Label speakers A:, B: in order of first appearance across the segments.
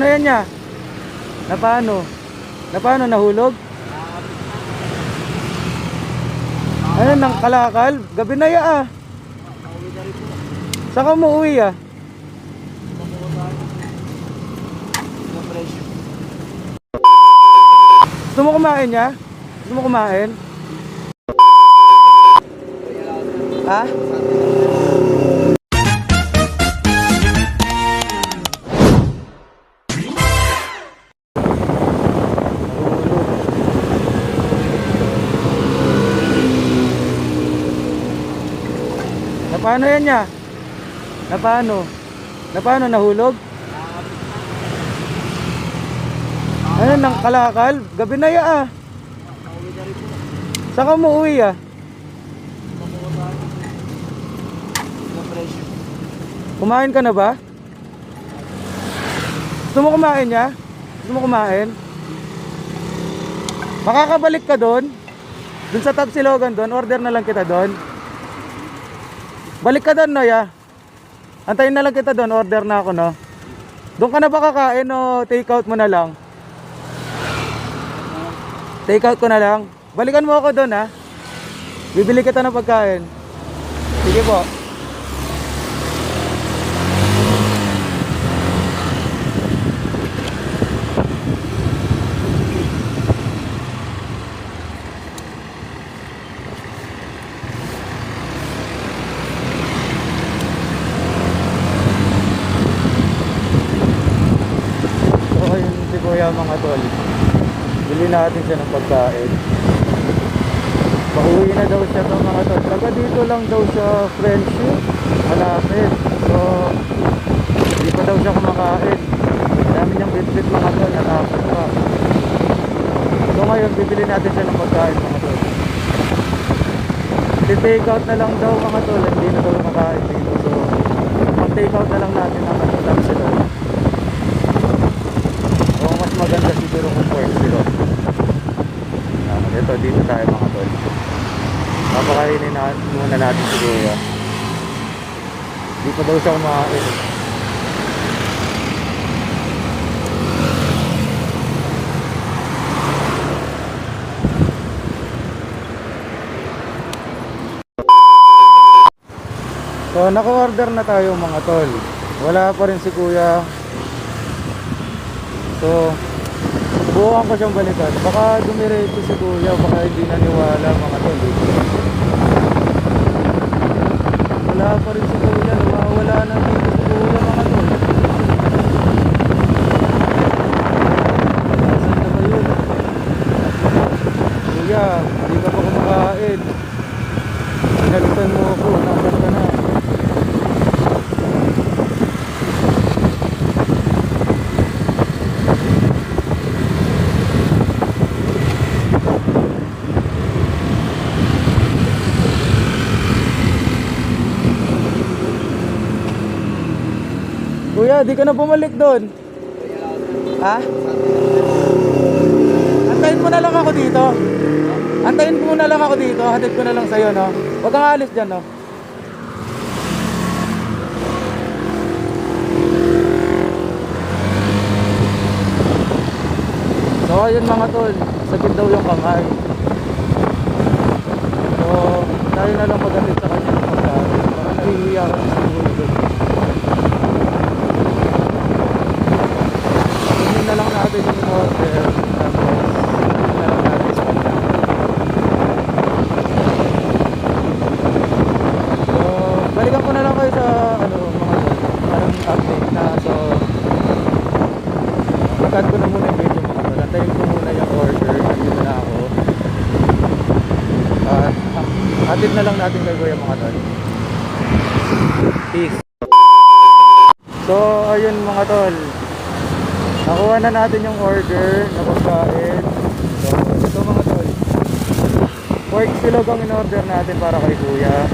A: Paano yan niya? Na paano? Na paano? Nahulog? Ano nang kalakal? Gabi na ya ah. Saan ka umuwi ah? Gusto mo kumain niya? Gusto mo kumain? Ha? Na paano yan niya? Na paano? Na paano? Nahulog? Ano nang kalakal? Gabi na ya ah. Saan ka umuwi ah? Kumain ka na ba? Gusto mo kumain niya? Gusto mo kumain? Makakabalik ka doon? Doon sa Tapsilogan doon? Order na lang kita doon? Balik ka doon no ya? Antayin na lang kita doon, order na ako no? Doon ka na ba kakain o take out mo na lang? Take out ko na lang? Balikan mo ako doon ha? Bibili kita ng pagkain. Sige po. So ayun si Kuya mga tol. Bili natin siya ng pagkain. Pauwi na daw siya to mga tol. Taga dito lang daw sa Friendship. Malapit. So hindi pa daw siya kumakain. Dami niyang bitbit mga tol. Natapos pa. So ngayon bibili natin siya ng pagkain mga tol. I-take out na lang daw mga tol. Hindi na daw kumakain dito. So mag-take out na lang natin ang taxi doon. So mas maganda siguro kung pwede sila. Ito dito tayo mga tol. Papakainin na muna natin si Kuya. Di pa daw siya kumakain. So naka-order na tayo mga tol. Wala pa rin si Kuya. So buuan ko siyang balikan. Baka dumiretso si Kuya, baka hindi naniwala mga tol. Wala pa rin si Kuya, nawawala na dito si Kuya mga tol. Nasaan na ba yun? Kuya, hindi ka pa kumakain. Pinalitan mo ako, nasaan ka na? Kuya, di ka na bumalik doon. Ha? Antayin mo na lang ako dito. Antayin mo na lang ako dito. Hatid ko na lang sa'yo, no? Huwag kang alis dyan, no? So, ayun mga tol. Sakit daw yung kamay. So, tayo na lang maghatid sa kanya ng pagkain. Baka nahihiya ka sa siguro doon. Na lang natin yung order tapos na lang natin sa kanya. So balikan ko na lang kayo sa ano mga parang update na. So ikat ko na muna yung video mga tol. Antayin ko muna yung order. Nandito na ako at hatid na lang natin kay Kuya mga tol. Peace. So ayun mga tol, nakuha na natin yung order na pagkain. So, ito mga tol. Pork silog ang in-order natin para kay Kuya.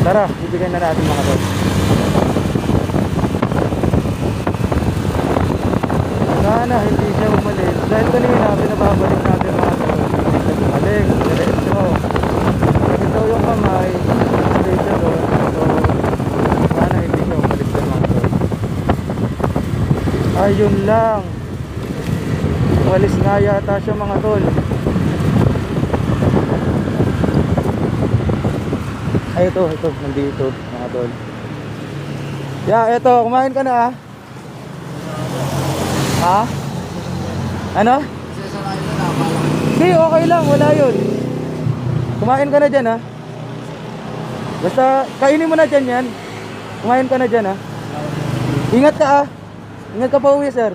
A: Tara, bibigyan na natin mga tol. Sana hindi siya umalis. Dahil kanina, pinababalik natin mga tol. Hindi siya bumalik. Diretso. Kasi daw yung kamay, stay siya doon. So, sana hindi siya umalis doon mga tol. Ayun lang. Walis nga yata siya mga tol. Ay ito, nandito mga tol. Eto, kumain ka na ah. Ha? Ano? Hindi, okay lang, wala yun. Kumain ka na dyan ha. Basta, kainin mo na dyan yan. Kumain ka na dyan ha. Ingat ka ah. Ingat ka pa uwi sir.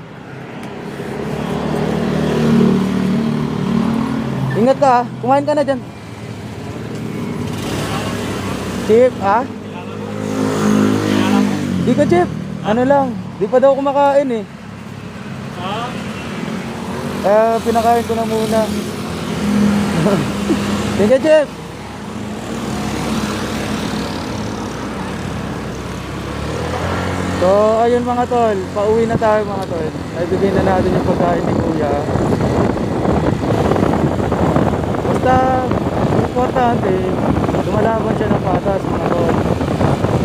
A: Ingat ka ah. Kumain ka na dyan. Chip ah. Di ka chip. Ano lang. Di pa daw kumakain eh. Pinakain ko na muna. Sige chip. So ayun mga tol, pauwi na tayo mga tol. Ay bigyan na natin yung pagkain ni kuya. Basta importante, lumalaban siya ng patas mga tol.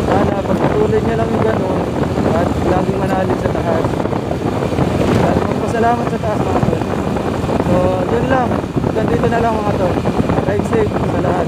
A: Sana pagpatuloy niya lang yung ganun at laging manalig sa taas. At magpasalamat sa taas mga tol. So yun lang, hanggang dito na lang mga tol. Drive safe sa lahat.